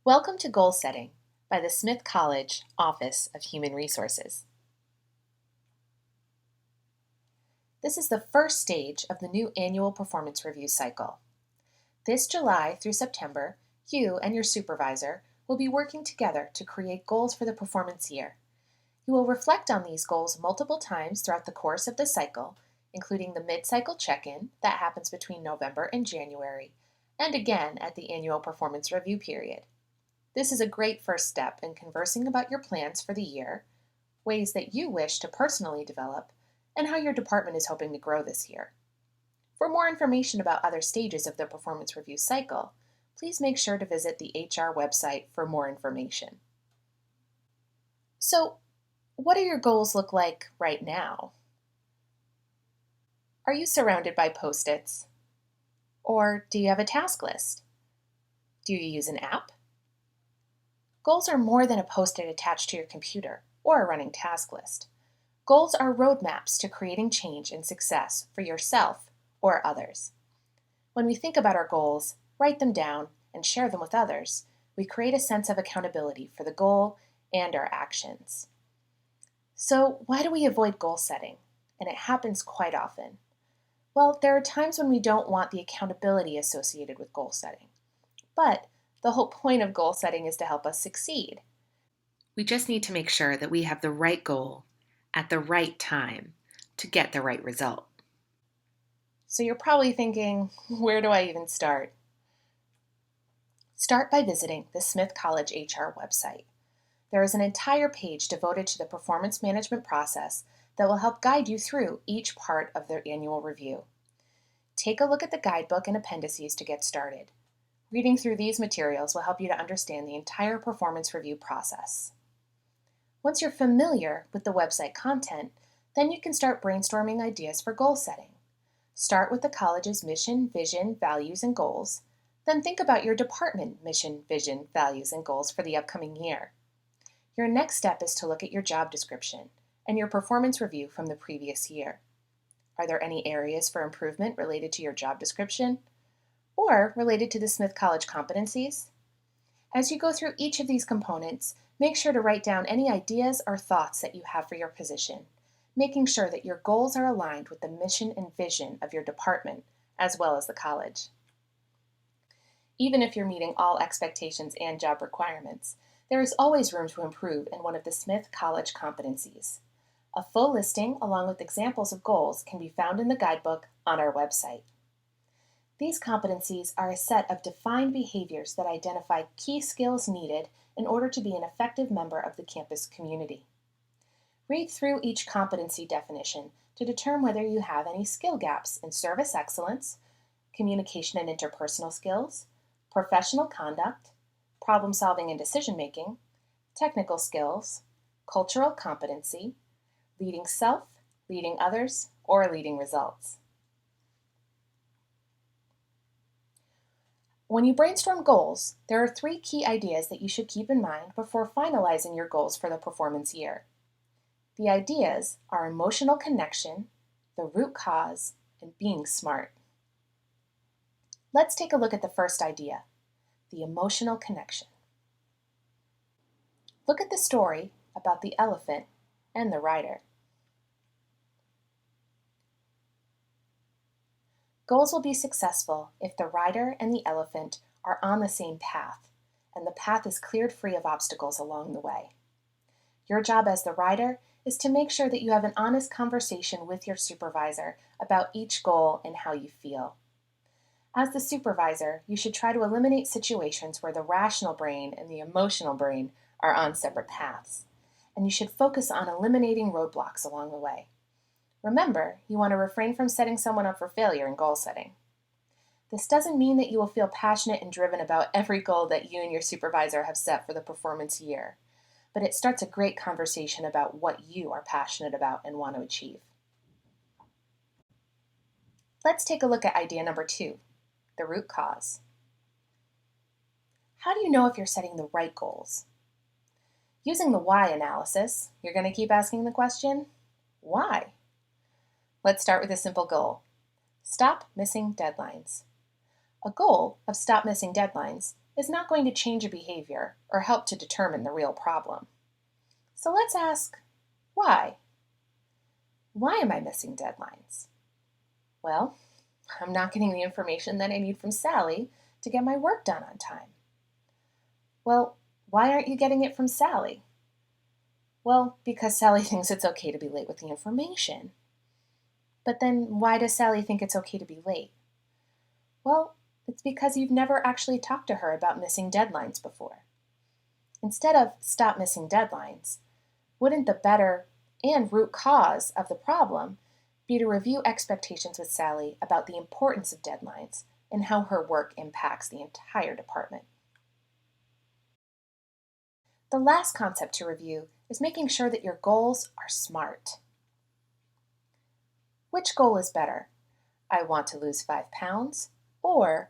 Welcome to Goal Setting by the Smith College Office of Human Resources. This is the first stage of the new annual performance review cycle. This July through September, you and your supervisor will be working together to create goals for the performance year. You will reflect on these goals multiple times throughout the course of the cycle, including the mid-cycle check-in that happens between November and January, and again at the annual performance review period. This is a great first step in conversing about your plans for the year, ways that you wish to personally develop, and how your department is hoping to grow this year. For more information about other stages of the performance review cycle, please make sure to visit the HR website for more information. So, what do your goals look like right now? Are you surrounded by Post-its? Or do you have a task list? Do you use an app? Goals are more than a Post-it attached to your computer or a running task list. Goals are roadmaps to creating change and success for yourself or others. When we think about our goals, write them down, and share them with others, we create a sense of accountability for the goal and our actions. So, why do we avoid goal setting? And it happens quite often. Well, there are times when we don't want the accountability associated with goal setting. But the whole point of goal setting is to help us succeed. We just need to make sure that we have the right goal at the right time to get the right result. So you're probably thinking, where do I even start? Start by visiting the Smith College HR website. There is an entire page devoted to the performance management process that will help guide you through each part of their annual review. Take a look at the guidebook and appendices to get started. Reading through these materials will help you to understand the entire performance review process. Once you're familiar with the website content, then you can start brainstorming ideas for goal setting. Start with the college's mission, vision, values, and goals. Then think about your department mission, vision, values, and goals for the upcoming year. Your next step is to look at your job description and your performance review from the previous year. Are there any areas for improvement related to your job description? Or related to the Smith College competencies? As you go through each of these components, make sure to write down any ideas or thoughts that you have for your position, making sure that your goals are aligned with the mission and vision of your department, as well as the college. Even if you're meeting all expectations and job requirements, there is always room to improve in one of the Smith College competencies. A full listing along with examples of goals can be found in the guidebook on our website. These competencies are a set of defined behaviors that identify key skills needed in order to be an effective member of the campus community. Read through each competency definition to determine whether you have any skill gaps in service excellence, communication and interpersonal skills, professional conduct, problem solving and decision making, technical skills, cultural competency, leading self, leading others, or leading results. When you brainstorm goals, there are 3 key ideas that you should keep in mind before finalizing your goals for the performance year. The ideas are emotional connection, the root cause, and being smart. Let's take a look at the first idea, the emotional connection. Look at the story about the elephant and the rider. Goals will be successful if the rider and the elephant are on the same path, and the path is cleared free of obstacles along the way. Your job as the rider is to make sure that you have an honest conversation with your supervisor about each goal and how you feel. As the supervisor, you should try to eliminate situations where the rational brain and the emotional brain are on separate paths, and you should focus on eliminating roadblocks along the way. Remember, you want to refrain from setting someone up for failure in goal setting. This doesn't mean that you will feel passionate and driven about every goal that you and your supervisor have set for the performance year, but it starts a great conversation about what you are passionate about and want to achieve. Let's take a look at idea number 2, the root cause. How do you know if you're setting the right goals? Using the why analysis, you're going to keep asking the question, why? Let's start with a simple goal. Stop missing deadlines. A goal of stop missing deadlines is not going to change a behavior or help to determine the real problem. So let's ask, why? Why am I missing deadlines? Well, I'm not getting the information that I need from Sally to get my work done on time. Well, why aren't you getting it from Sally? Well, because Sally thinks it's okay to be late with the information. But then why does Sally think it's okay to be late? Well, it's because you've never actually talked to her about missing deadlines before. Instead of stop missing deadlines, wouldn't the better and root cause of the problem be to review expectations with Sally about the importance of deadlines and how her work impacts the entire department? The last concept to review is making sure that your goals are SMART. Which goal is better? I want to lose 5 pounds, or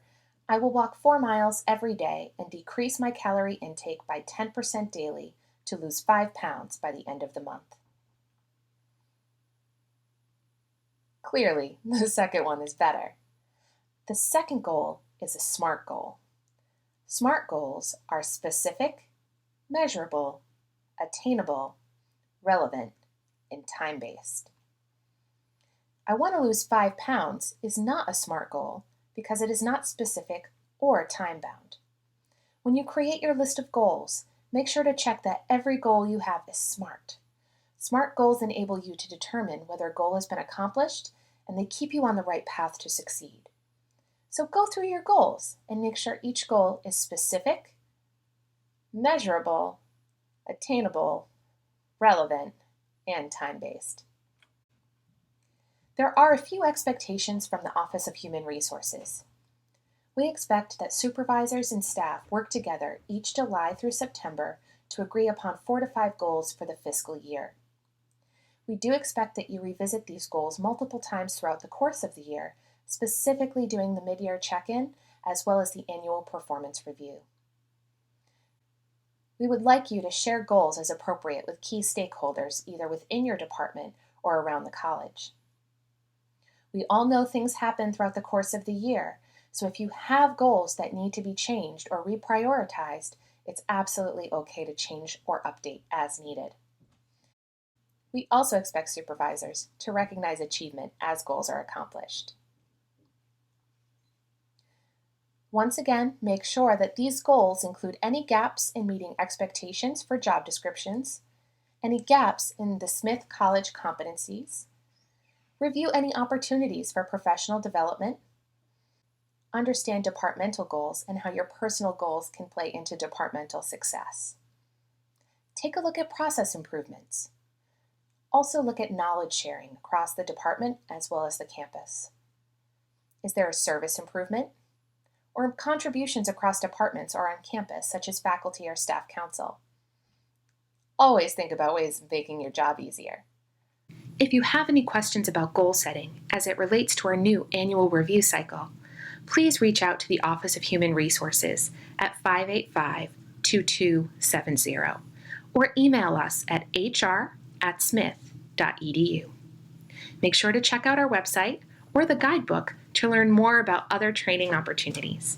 I will walk 4 miles every day and decrease my calorie intake by 10% daily to lose 5 pounds by the end of the month. Clearly, the second one is better. The second goal is a SMART goal. SMART goals are specific, measurable, attainable, relevant, and time-based. I want to lose 5 pounds is not a SMART goal because it is not specific or time-bound. When you create your list of goals, make sure to check that every goal you have is SMART. SMART goals enable you to determine whether a goal has been accomplished, and they keep you on the right path to succeed. So go through your goals and make sure each goal is specific, measurable, attainable, relevant, and time-based. There are a few expectations from the Office of Human Resources. We expect that supervisors and staff work together each July through September to agree upon 4 to 5 goals for the fiscal year. We do expect that you revisit these goals multiple times throughout the course of the year, specifically doing the mid-year check-in as well as the annual performance review. We would like you to share goals as appropriate with key stakeholders either within your department or around the college. We all know things happen throughout the course of the year, so if you have goals that need to be changed or reprioritized, it's absolutely okay to change or update as needed. We also expect supervisors to recognize achievement as goals are accomplished. Once again, make sure that these goals include any gaps in meeting expectations for job descriptions, any gaps in the Smith College competencies, review any opportunities for professional development, understand departmental goals and how your personal goals can play into departmental success. Take a look at process improvements. Also look at knowledge sharing across the department as well as the campus. Is there a service improvement? Or contributions across departments or on campus, such as faculty or staff council? Always think about ways of making your job easier. If you have any questions about goal setting as it relates to our new annual review cycle, please reach out to the Office of Human Resources at 585-2270 or email us at hr@smith.edu. Make sure to check out our website or the guidebook to learn more about other training opportunities.